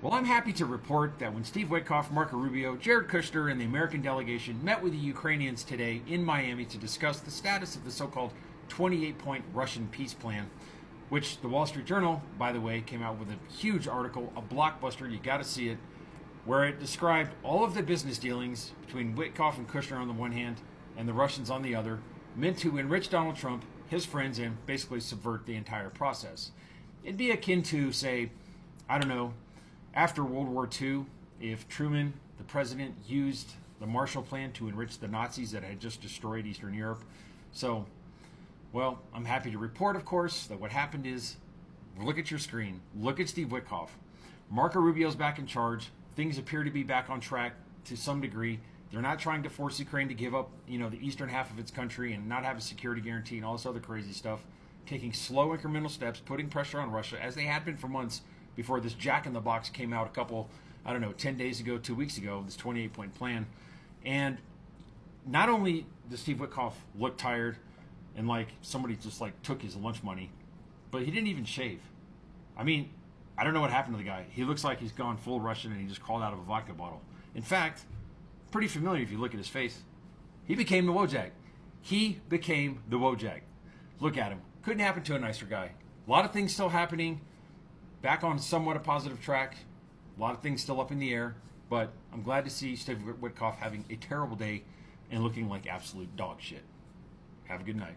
Well, I'm happy to report that when Steve Witkoff, Marco Rubio, Jared Kushner, and the American delegation met with the Ukrainians today in Miami to discuss the status of the so-called 28-point Russian peace plan, which the Wall Street Journal, by the way, came out with a huge article, a blockbuster, you got to see it, where it described all of the business dealings between Witkoff and Kushner on the one hand and the Russians on the other, meant to enrich Donald Trump, his friends, and basically subvert the entire process. It'd be akin to, say, I don't know, after World War II, if Truman, the president, used the Marshall Plan to enrich the Nazis that had just destroyed Eastern Europe. So, well, I'm happy to report, of course, that what happened is, look at your screen, look at Steve Witkoff. Marco Rubio's back in charge. Things appear to be back on track to some degree. They're not trying to force Ukraine to give up, the eastern half of its country and not have a security guarantee and all this other crazy stuff. Taking slow incremental steps, putting pressure on Russia, as they had been for months before this jack-in-the-box came out a couple, 10 days ago, 2 weeks ago, this 28-point plan. And not only does Steve Witkoff look tired and like somebody just like took his lunch money, but he didn't even shave. I mean, I don't know what happened to the guy. He looks like he's gone full Russian and he just crawled out of a vodka bottle. In fact, pretty familiar if you look at his face. He became the Wojak. He became the Wojak. Look at him. Couldn't happen to a nicer guy. A lot of things still happening. Back on somewhat a positive track. A lot of things still up in the air. But I'm glad to see Steve Witkoff having a terrible day and looking like absolute dog shit. Have a good night.